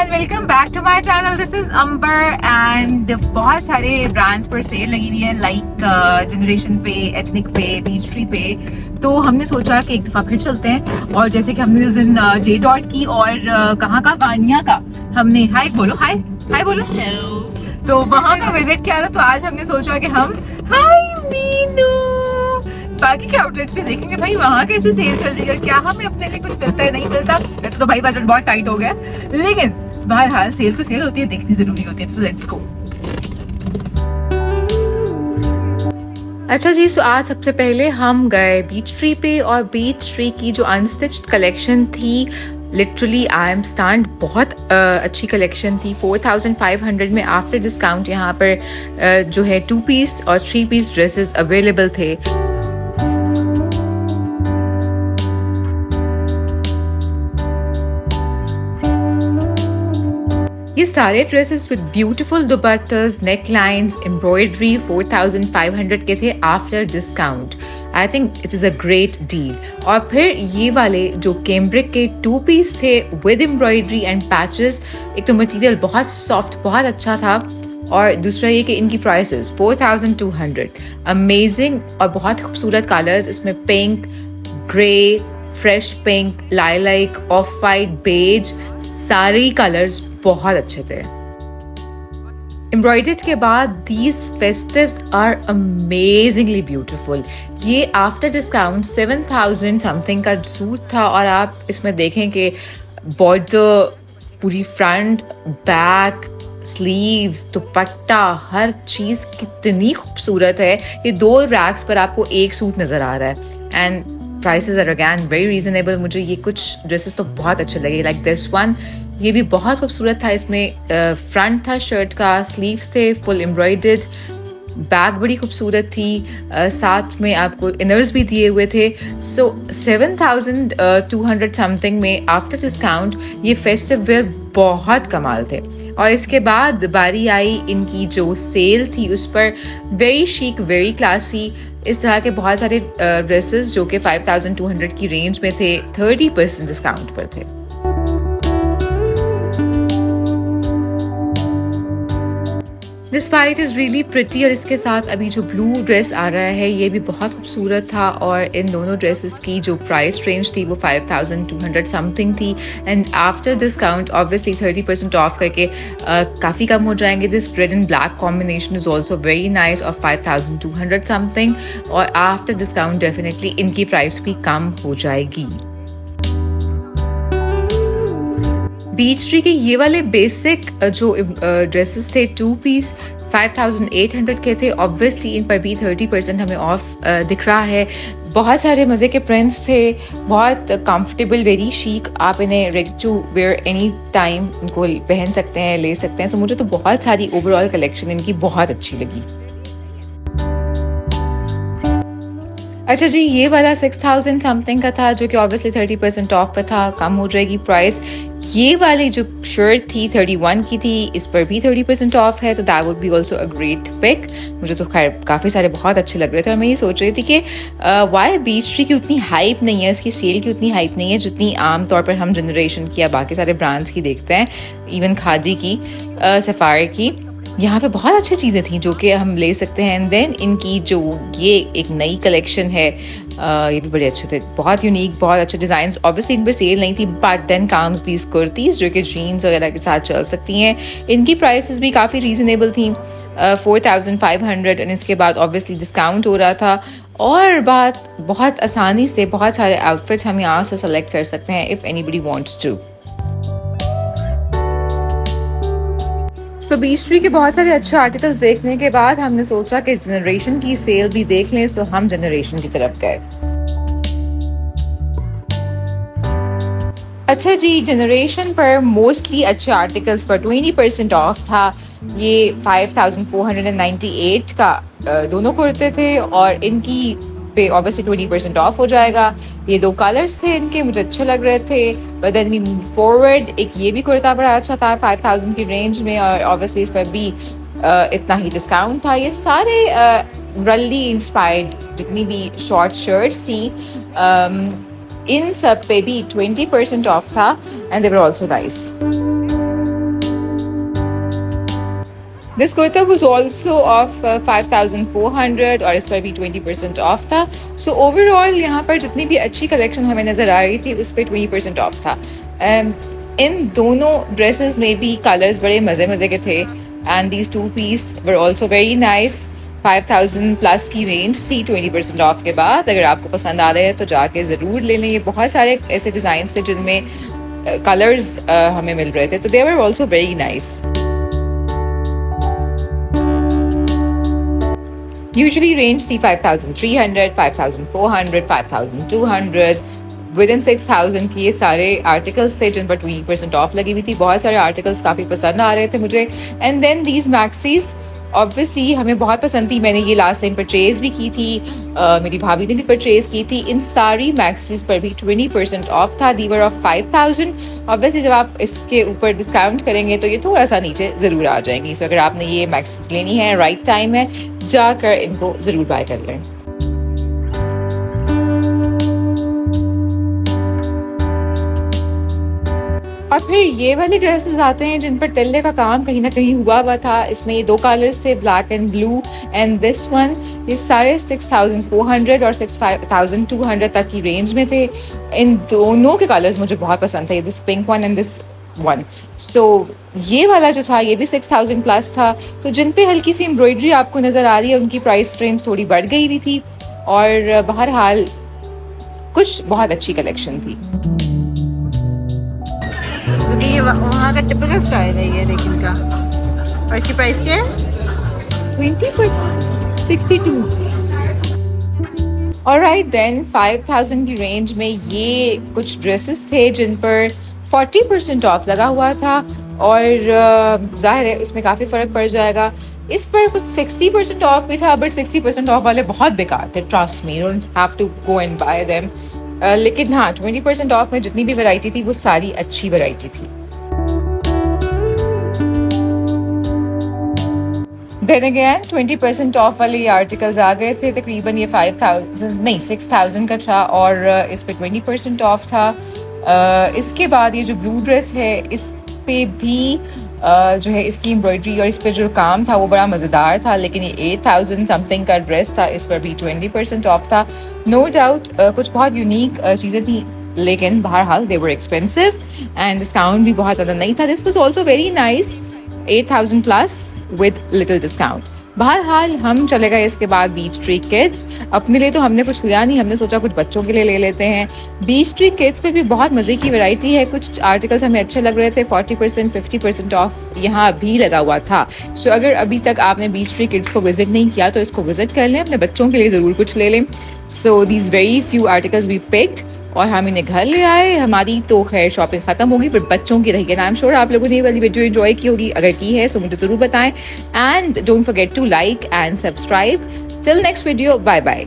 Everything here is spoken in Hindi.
Everyone, welcome back to my channel. This is Ambar and बहुत सारे ब्रांड्स पर सेल लगी हुई है लाइक जनरेशन पे, एथनिक पे, बीच ट्री पे. तो हमने सोचा कि एक दफा फिर चलते हैं. और जैसे कि हमने उस दिन जे डॉट की और कहाँ का वानिया का हमने हाय बोलो, हाय बोलो, तो वहाँ का विजिट किया था. तो आज हमने सोचा कि हम हाय मीनू बाकी के आउटलेट्स भी देखेंगे भाई वहाँ कैसे सेल चल रही है, क्या हमें अपने लिए कुछ मिलता है नहीं मिलता. वैसे तो भाई बजट बहुत टाइट हो गया, लेकिन बहरहाल सेल तो सेल होती है, देखनी जरूरी होती है. तो लेट्स गो. अच्छा जी, सो आज सबसे पहले हम गए बीच ट्री पे और बीच ट्री की जो अनस्टिच्ड कलेक्शन थी, लिटरली आई एम स्टन्ड. बहुत अच्छी कलेक्शन थी. 4500 में आफ्टर डिस्काउंट यहाँ पर जो है 2 पीस और 3 पीस ड्रेसेस अवेलेबल थे. ये सारे dresses with beautiful दुपट्टास, neck lines, embroidery 4500 के थे after discount. I think it is a great deal. और फिर ये वाले जो कैम्ब्रिक के 2 पीस थे विद एम्ब्रॉयडरी एंड पैचेस. एक तो मटेरियल बहुत सॉफ्ट, बहुत अच्छा था, और दूसरा ये कि इनकी प्राइसेस 4200. अमेजिंग और बहुत खूबसूरत कलर्स इसमें, pink, grey, fresh pink, lilac, off white, beige, सारे कलर्स बहुत अच्छे थे. एम्ब्रॉयडर्ड के बाद these festives are amazingly beautiful. ये आफ्टर डिस्काउंट 7000 समथिंग का सूट था, और आप इसमें देखें कि बॉर्डर, पूरी फ्रंट, बैक, स्लीव्स, दुपट्टा, हर चीज़ कितनी खूबसूरत है. ये 2 रैक्स पर आपको एक सूट नज़र आ रहा है and prices are again very reasonable. मुझे ये कुछ ड्रेसेस तो बहुत अच्छे लगे, लाइक दिस वन. ये भी बहुत खूबसूरत था. इसमें फ्रंट था शर्ट का, स्लीव्स थे फुल एम्ब्रॉयडर्ड, बैक बड़ी खूबसूरत थी, साथ में आपको इनर्स भी दिए हुए थे. सो 7200 समथिंग में आफ्टर डिस्काउंट ये फेस्टिव वेयर बहुत कमाल थे. और इसके बाद बारी आई इनकी जो सेल थी उस पर. वेरी शीक, वेरी क्लासी, इस तरह के बहुत सारे ड्रेसेस जो कि 5200 की रेंज में थे 30% डिस्काउंट पर थे. This white is really pretty, और इसके साथ अभी जो ब्लू ड्रेस आ रहा है ये भी बहुत खूबसूरत था. और इन दोनों ड्रेसेस की जो प्राइस रेंज थी वो 5200 समथिंग थी, and after discount obviously 30% of करके काफ़ी कम हो जाएंगे. This red and black combination is also very nice of 5200 something, और आफ्टर डिस्काउंट डेफिनेटली इनकी प्राइस भी कम हो जाएगी. बीच ट्री के ये वाले बेसिक जो ड्रेसेस थे 2 पीस 5800 के थे. ऑब्वियसली इन पर भी 30% हमें ऑफ दिख रहा है. बहुत सारे मज़े के प्रिंट्स थे, बहुत कंफर्टेबल, वेरी शीक. आप इन्हें ready to wear any time इनको पहन सकते हैं, ले सकते हैं. तो मुझे तो बहुत सारी ओवरऑल कलेक्शन इनकी बहुत अच्छी लगी. अच्छा जी, ये वाला 6000 समथिंग का था जो कि ऑब्वियसली 30% ऑफ पे था, कम हो जाएगी प्राइस. ये वाली जो शर्ट थी 31 की थी, इस पर भी 30% ऑफ है, तो that would be also a great pick. मुझे तो खैर काफ़ी सारे बहुत अच्छे लग रहे थे, और मैं ये सोच रही थी कि वाई बीच ट्री की उतनी हाइप नहीं है, इसकी सेल की उतनी हाइप नहीं है जितनी आम तौर पर हम जनरेशन की या बाकी सारे ब्रांड्स की देखते हैं, इवन खादी की, सफारी की. यहाँ पे बहुत अच्छी चीज़ें थी जो कि हम ले सकते हैं. एंड देन इनकी जो ये एक नई कलेक्शन है, ये भी बड़े अच्छे थे, बहुत यूनिक, बहुत अच्छे डिज़ाइंस. ऑब्वियसली इन पर सेल नहीं थी, but then comes these kurtis जो कि जीन्स वगैरह के साथ चल सकती हैं. इनकी प्राइसेस भी काफ़ी रीज़नेबल थी, 4500, एंड इसके बाद ऑब्वियसली डिस्काउंट हो रहा था. और बात बहुत आसानी से बहुत सारे आउटफिट्स हम यहाँ से सेलेक्ट कर सकते हैं if anybody wants to. So beach tree के बहुत सारे अच्छे आर्टिकल्स देखने के बाद हमने सोचा कि जनरेशन की सेल भी देख लें. सो हम जनरेशन की तरफ गए. अच्छा जी, जनरेशन पर मोस्टली अच्छे आर्टिकल्स पर 20% ऑफ था. ये 5498 का दोनों कुर्ते थे, और इनकी पे ऑब्वियसली 20% ऑफ हो जाएगा. ये 2 कलर्स थे इनके, मुझे अच्छे लग रहे थे. But then we move forward. एक ये भी कुर्ता बड़ा अच्छा था 5000 की रेंज में, और ऑब्वियसली इस पर भी इतना ही डिस्काउंट था. ये सारे रल्ली इंस्पायर्ड जितनी भी शॉर्ट शर्ट्स थी, इन सब पे भी 20% ऑफ था, and they were also nice. This kurta was also of 5400 और इस पर भी 20% ऑफ था. सो ओवरऑल यहाँ पर जितनी भी अच्छी कलेक्शन हमें नज़र आ रही थी उस पर 20% ऑफ था. इन दोनों ड्रेसेस में भी कलर्स बड़े मज़े मज़े के थे and these 2 piece were also very nice. 5000 plus की रेंज थी 20% ऑफ के बाद. अगर आपको पसंद आ रहे हैं तो जाके ज़रूर ले लें. ये बहुत सारे ऐसे डिज़ाइन थे जिनमें कलर्स हमें मिल रहे थे, तो they were also very nice. Usually range थी 5300, 5400, 5200. विद इन 6000 की ये सारे आर्टिकल्स थे जिन पर 20% ऑफ लगी हुई थी. बहुत सारे आर्टिकल्स काफ़ी पसंद आ रहे थे मुझे. And then these maxis obviously हमें बहुत पसंद थी. मैंने ये लास्ट टाइम परचेज भी की थी, मेरी भाभी ने भी परचेज की थी. इन सारी मैक्सीज पर भी 20% ऑफ था. दीवर ऑफ 5000. ऑब्वियसली जब आप इसके ऊपर डिस्काउंट करेंगे तो ये थोड़ा सा नीचे ज़रूर आ जाएंगी. सो अगर आपने ये मैक्सीज लेनी है, राइट टाइम है, जाकर इनको ज़रूर बाय कर लें. और फिर ये वाली ड्रेसेस आते हैं जिन पर तिल्ले का काम कहीं ना कहीं हुआ था. इसमें ये 2 कलर्स थे, black and blue. And this one, ये सारे 6400 और 6200 तक की रेंज में थे. इन दोनों के कलर्स मुझे बहुत पसंद थे, this pink one and this one. So ये वाला जो था ये भी 6000 प्लस था. तो जिन पे हल्की सी एम्ब्रॉयडरी आपको नज़र आ रही है उनकी प्राइस रेंज थोड़ी बढ़ गई हुई थी. और बहरहाल कुछ बहुत अच्छी कलेक्शन थी. क्योंकि ये वहाँ का टिपिकल स्टाइल है ये लेकिन का. और इसकी प्राइस क्या है? 20%, 62. ऑलराइट देन 5000 की रेंज में ये कुछ ड्रेसेस थे जिन पर 40% ऑफ लगा हुआ था. और जाहिर है उसमें काफ़ी फ़र्क पड़ जाएगा. इस पर कुछ 60% ऑफ भी था, बट 60% ऑफ वाले बहुत बेकार थे. Trust me, don't have to go and buy them. लेकिन हाँ, 20% ऑफ में जितनी भी वैरायटी थी वो सारी अच्छी वैरायटी थी. देन अगेन 20% ऑफ वाले ये आर्टिकल्स आ गए थे. तकरीबन ये 5000 नहीं 6000 का था और इस पे 20% ऑफ था. इसके बाद ये जो ब्लू ड्रेस है इस पे भी जो है इसकी एम्ब्रॉयडरी और इस पे जो काम था वो बड़ा मज़ेदार था. लेकिन ये 8000 समथिंग का ड्रेस था, इस पर भी 20% ऑफ था. नो डाउट कुछ बहुत यूनिक चीज़ें थी, लेकिन बहरहाल दे वर एक्सपेंसिव एंड डिस्काउंट भी बहुत ज़्यादा नहीं था. This was also very nice, 8000 plus with little discount. बहरहाल हम चले गए इसके बाद बीच ट्री किड्स. अपने लिए तो हमने कुछ लिया नहीं, हमने सोचा कुछ बच्चों के लिए ले लेते हैं. बीच ट्री किड्स पे भी बहुत मज़े की वैरायटी है. कुछ आर्टिकल्स हमें अच्छे लग रहे थे. 40%, 50% ऑफ यहाँ भी लगा हुआ था. सो अगर अभी तक आपने बीच ट्री किड्स को विजिट नहीं किया तो इसको विजिट कर लें, अपने बच्चों के लिए ज़रूर कुछ ले लें. So these very few articles we picked और हम इन्हें घर ले आए. हमारी तो खैर शॉपिंग ख़त्म होगी, पर बच्चों की रही है. आई एम श्योर आप लोगों ने ये वाली वीडियो एंजॉय की होगी. अगर की है तो मुझे ज़रूर बताएं. And don't forget to like and subscribe. Till next video, bye bye.